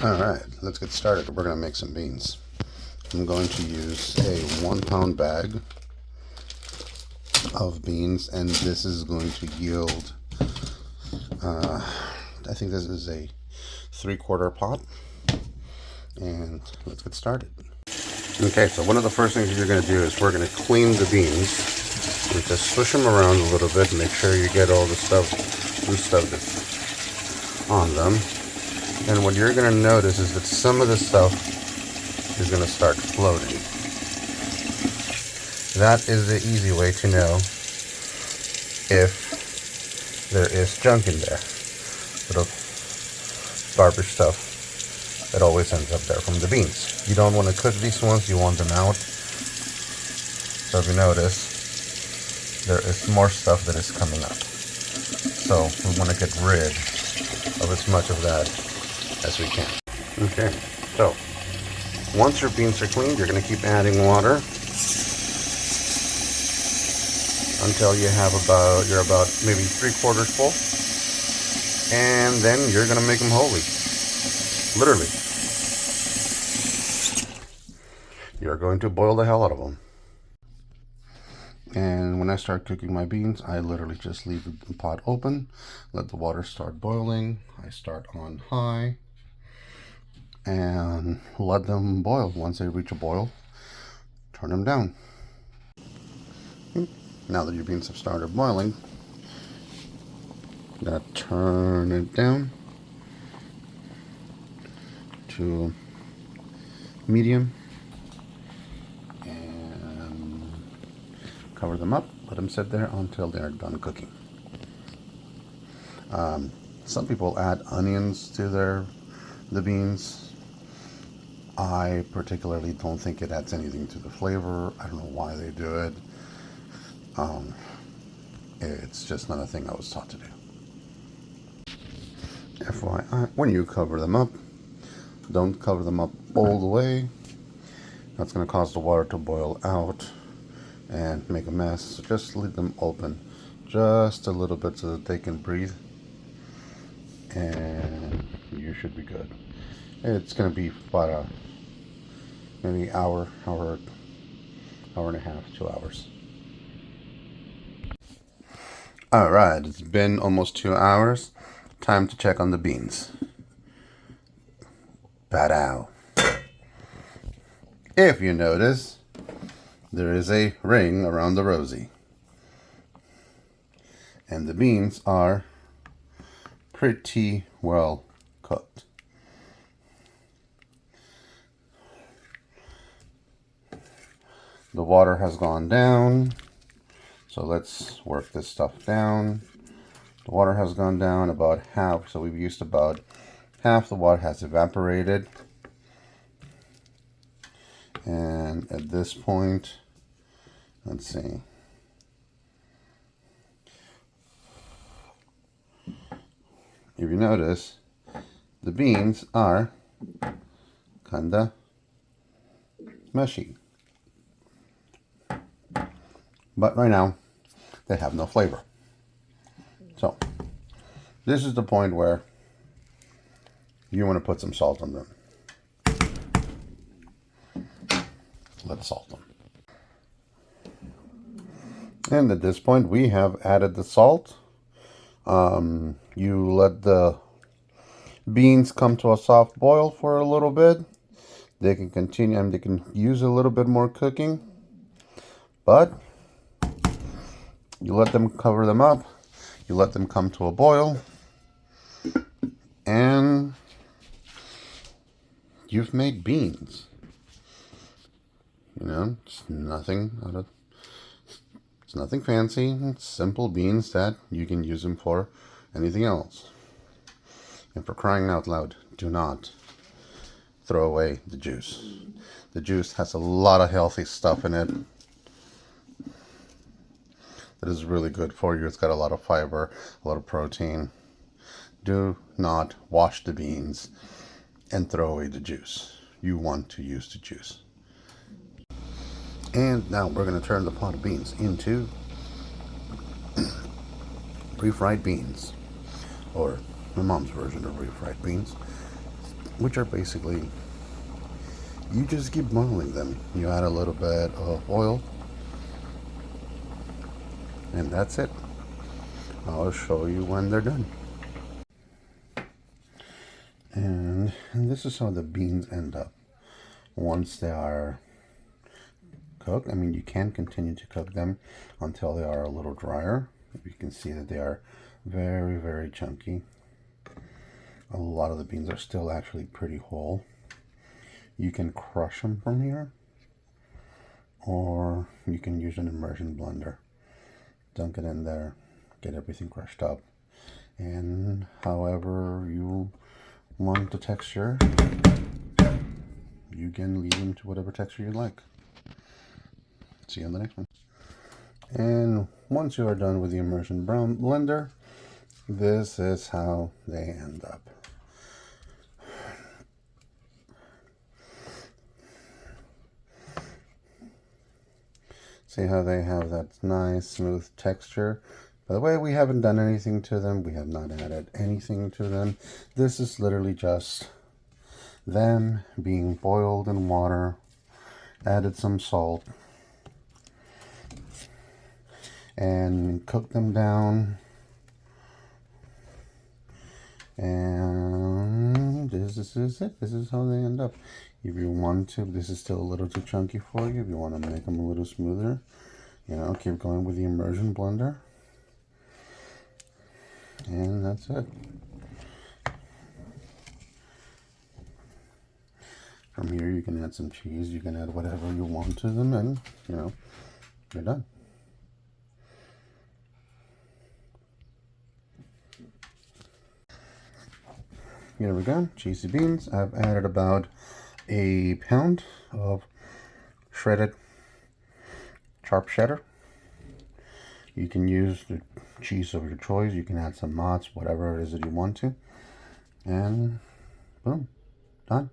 Alright, let's get started. We're going to make some beans. I'm going to use a 1 pound bag of beans, and this is going to yield, I think this is a 3/4 pot. And let's get started. Okay, so one of the first things you're going to do is we're going to clean the beans. You just swish them around a little bit, make sure you get all the stuff, loose stuff that's on them. And what you're going to notice is that some of the stuff is going to start floating. That is the easy way to know if there is junk in there. Little garbage stuff that always ends up there from the beans. You don't want to cook these ones, you want them out. So if you notice, there is more stuff that is coming up. So we want to get rid of as much of that as we can. Okay, so once your beans are cleaned, you're going to keep adding water until you have you're about maybe 3/4 full, and then you're going to make them holy. Literally, you're going to boil the hell out of them. And when I start cooking my beans, I literally just leave the pot open, let the water start boiling. I start on high and let them boil. Once they reach a boil, turn them down. Now that your beans have started boiling, I'm gonna turn it down to medium and cover them up. Let them sit there until they're done cooking. Some people add onions to the beans. I particularly don't think it adds anything to the flavor. I don't know why they do it. It's just not a thing I was taught to do. FYI, when you cover them up, don't cover them up all the way. That's going to cause the water to boil out and make a mess. So just leave them open just a little bit so that they can breathe, and you should be good. It's going to be about maybe hour and a half, 2 hours. Alright, it's been almost 2 hours. Time to check on the beans. Bad-ow. If you notice, there is a ring around the rosy. And the beans are pretty well cooked. The water has gone down, so let's work this stuff down. The water has gone down about half, so we've used about half the water has evaporated. And at this point, let's see. If you notice, the beans are kinda mushy. But right now, they have no flavor. So, this is the point where you want to put some salt on them. Let's salt them. And at this point, we have added the salt. You let the beans come to a soft boil for a little bit. They can continue, and they can use a little bit more cooking. But you let them cover them up. You let them come to a boil. And you've made beans. You know, it's nothing fancy. It's simple beans that you can use them for anything else. And for crying out loud, do not throw away the juice. The juice has a lot of healthy stuff in it that is really good for you. It's got a lot of fiber, a lot of protein. Do not wash the beans and throw away the juice. You want to use the juice. And now we're going to turn the pot of beans into refried beans, or my mom's version of refried beans. which are basically, you just keep boiling them. You add a little bit of oil, and that's it. I'll show you when they're done. And this is how the beans end up once they are cooked. I mean, you can continue to cook them until they are a little drier. You can see that they are very, very chunky. A lot of the beans are still actually pretty whole. You can crush them from here, or you can use an immersion blender. Dunk it in there, get everything crushed up, and however you want the texture, you can leave them to whatever texture you like. See you on the next one. And once you are done with the immersion brown blender, this is how they end up. See how they have that nice smooth texture. By the way, we haven't done anything to them. We have not added anything to them. This is literally just them being boiled in water, added some salt, and cook them down. And this is it. This is how they end up. If you want to, this is still a little too chunky for you. If you want to make them a little smoother, you know, keep going with the immersion blender. And that's it. From here, you can add some cheese. You can add whatever you want to them, and, you know, you're done. Here we go, cheesy beans. I've added about a pound of shredded sharp cheddar. You can use the cheese of your choice. You can add some mozz, whatever it is that you want to. And boom, done.